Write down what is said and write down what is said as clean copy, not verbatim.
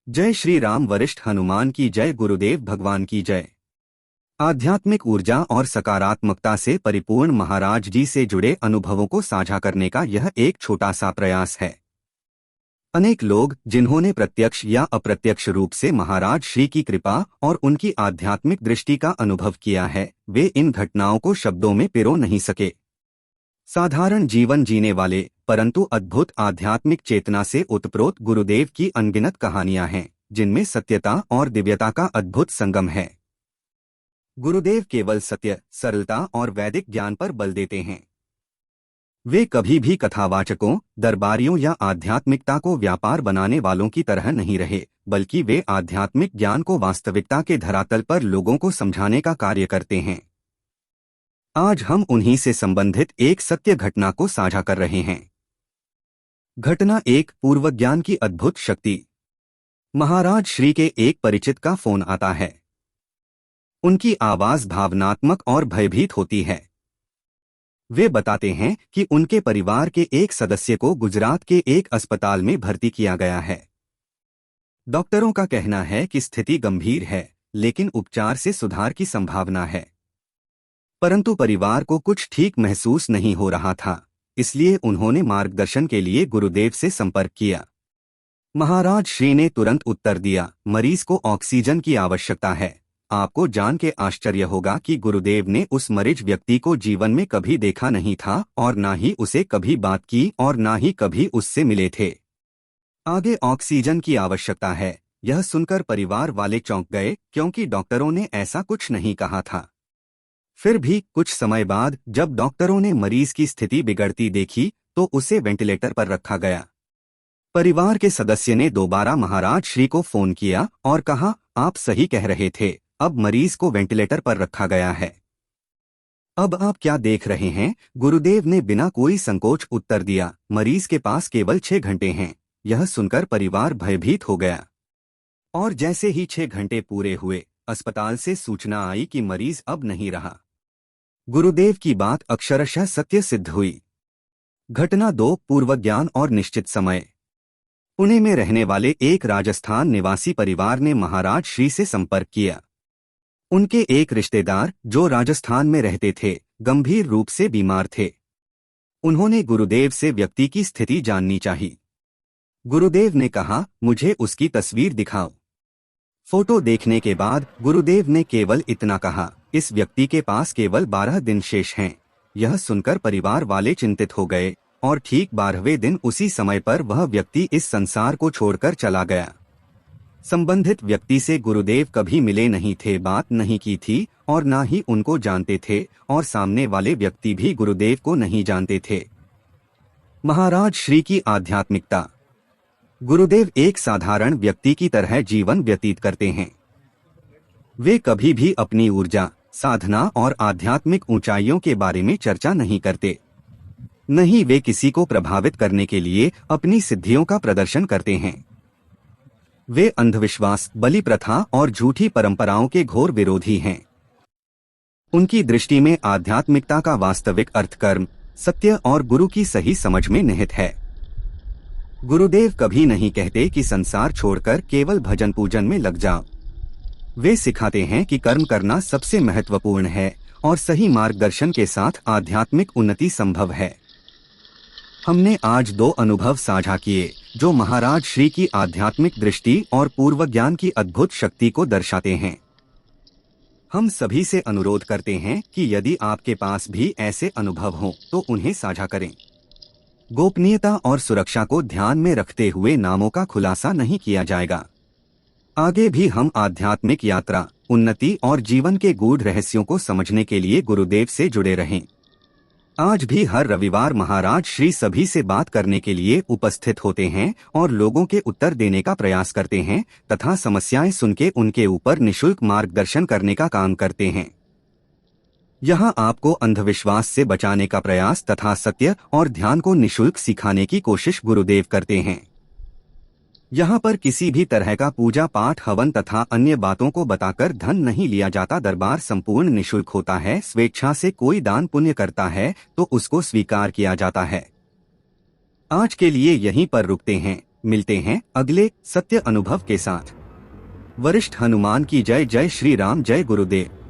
जय श्री राम। वरिष्ठ हनुमान की जय। गुरुदेव भगवान की जय। आध्यात्मिक ऊर्जा और सकारात्मकता से परिपूर्ण महाराज जी से जुड़े अनुभवों को साझा करने का यह एक छोटा सा प्रयास है। अनेक लोग जिन्होंने प्रत्यक्ष या अप्रत्यक्ष रूप से महाराज श्री की कृपा और उनकी आध्यात्मिक दृष्टि का अनुभव किया है, वे इन घटनाओं को शब्दों में पिरो नहीं सके। साधारण जीवन जीने वाले परंतु अद्भुत आध्यात्मिक चेतना से उत्प्रोत गुरुदेव की अनगिनत कहानियां हैं, जिनमें सत्यता और दिव्यता का अद्भुत संगम है। गुरुदेव केवल सत्य, सरलता और वैदिक ज्ञान पर बल देते हैं। वे कभी भी कथावाचकों, दरबारियों या आध्यात्मिकता को व्यापार बनाने वालों की तरह नहीं रहे, बल्कि वे आध्यात्मिक ज्ञान को वास्तविकता के धरातल पर लोगों को समझाने का कार्य करते हैं। आज हम उन्हीं से संबंधित एक सत्य घटना को साझा कर रहे हैं। घटना एक। पूर्वज्ञान की अद्भुत शक्ति। महाराज श्री के एक परिचित का फोन आता है। उनकी आवाज भावनात्मक और भयभीत होती है। वे बताते हैं कि उनके परिवार के एक सदस्य को गुजरात के एक अस्पताल में भर्ती किया गया है। डॉक्टरों का कहना है कि स्थिति गंभीर है, लेकिन उपचार से सुधार की संभावना है। परंतु परिवार को कुछ ठीक महसूस नहीं हो रहा था, इसलिए उन्होंने मार्गदर्शन के लिए गुरुदेव से संपर्क किया। महाराज श्री ने तुरंत उत्तर दिया, मरीज को ऑक्सीजन की आवश्यकता है। आपको जान के आश्चर्य होगा कि गुरुदेव ने उस मरीज व्यक्ति को जीवन में कभी देखा नहीं था और ना ही उसे कभी बात की और ना ही कभी उससे मिले थे। आगे ऑक्सीजन की आवश्यकता है, यह सुनकर परिवार वाले चौंक गए, क्योंकि डॉक्टरों ने ऐसा कुछ नहीं कहा था। फिर भी कुछ समय बाद जब डॉक्टरों ने मरीज की स्थिति बिगड़ती देखी तो उसे वेंटिलेटर पर रखा गया। परिवार के सदस्य ने दोबारा महाराज श्री को फोन किया और कहा, आप सही कह रहे थे, अब मरीज को वेंटिलेटर पर रखा गया है। अब आप क्या देख रहे हैं? गुरुदेव ने बिना कोई संकोच उत्तर दिया, मरीज के पास केवल 6 घंटे हैं। यह सुनकर परिवार भयभीत हो गया। और जैसे ही 6 घंटे पूरे हुए, अस्पताल से सूचना आई कि मरीज अब नहीं रहा। गुरुदेव की बात अक्षरशः सत्य सिद्ध हुई। घटना 2। पूर्वज्ञान और निश्चित समय। पुणे में रहने वाले एक राजस्थान निवासी परिवार ने महाराज श्री से संपर्क किया। उनके एक रिश्तेदार जो राजस्थान में रहते थे, गंभीर रूप से बीमार थे। उन्होंने गुरुदेव से व्यक्ति की स्थिति जाननी चाहिए। गुरुदेव ने कहा, मुझे उसकी तस्वीर दिखाओ। फोटो देखने के बाद गुरुदेव ने केवल इतना कहा, इस व्यक्ति के पास केवल 12 दिन शेष हैं। यह सुनकर परिवार वाले चिंतित हो गए और ठीक 12वें दिन उसी समय पर वह व्यक्ति इस संसार को छोड़कर चला गया। संबंधित व्यक्ति से गुरुदेव कभी मिले नहीं थे, बात नहीं की थी और ना ही उनको जानते थे, और सामने वाले व्यक्ति भी गुरुदेव को नहीं जानते थे। महाराज श्री की आध्यात्मिकता। गुरुदेव एक साधारण व्यक्ति की तरह जीवन व्यतीत करते हैं। वे कभी भी अपनी ऊर्जा, साधना और आध्यात्मिक ऊंचाइयों के बारे में चर्चा नहीं करते। नहीं वे किसी को प्रभावित करने के लिए अपनी सिद्धियों का प्रदर्शन करते हैं। वे अंधविश्वास, बलि प्रथा और झूठी परंपराओं के घोर विरोधी हैं। उनकी दृष्टि में आध्यात्मिकता का वास्तविक अर्थ कर्म, सत्य और गुरु की सही समझ में निहित है। गुरुदेव कभी नहीं कहते कि संसार छोड़कर केवल भजन पूजन में लग जाओ। वे सिखाते हैं कि कर्म करना सबसे महत्वपूर्ण है और सही मार्गदर्शन के साथ आध्यात्मिक उन्नति संभव है। हमने आज 2 अनुभव साझा किए जो महाराज श्री की आध्यात्मिक दृष्टि और पूर्वज्ञान की अद्भुत शक्ति को दर्शाते हैं। हम सभी से अनुरोध करते हैं कि यदि आपके पास भी ऐसे अनुभव हों तो उन्हें साझा करें। गोपनीयता और सुरक्षा को ध्यान में रखते हुए नामों का खुलासा नहीं किया जाएगा। आगे भी हम आध्यात्मिक यात्रा, उन्नति और जीवन के गूढ़ रहस्यों को समझने के लिए गुरुदेव से जुड़े रहें। आज भी हर रविवार महाराज श्री सभी से बात करने के लिए उपस्थित होते हैं और लोगों के उत्तर देने का प्रयास करते हैं तथा समस्याएं सुनके उनके ऊपर निशुल्क मार्गदर्शन करने का काम करते हैं। यहाँ आपको अंधविश्वास से बचाने का प्रयास तथा सत्य और ध्यान को निशुल्क सिखाने की कोशिश गुरुदेव करते हैं। यहाँ पर किसी भी तरह का पूजा पाठ, हवन तथा अन्य बातों को बताकर धन नहीं लिया जाता। दरबार संपूर्ण निशुल्क होता है। स्वेच्छा से कोई दान पुण्य करता है तो उसको स्वीकार किया जाता है। आज के लिए यहीं पर रुकते हैं। मिलते हैं अगले सत्य अनुभव के साथ। वरिष्ठ हनुमान की जय। जय श्री राम। जय गुरुदेव।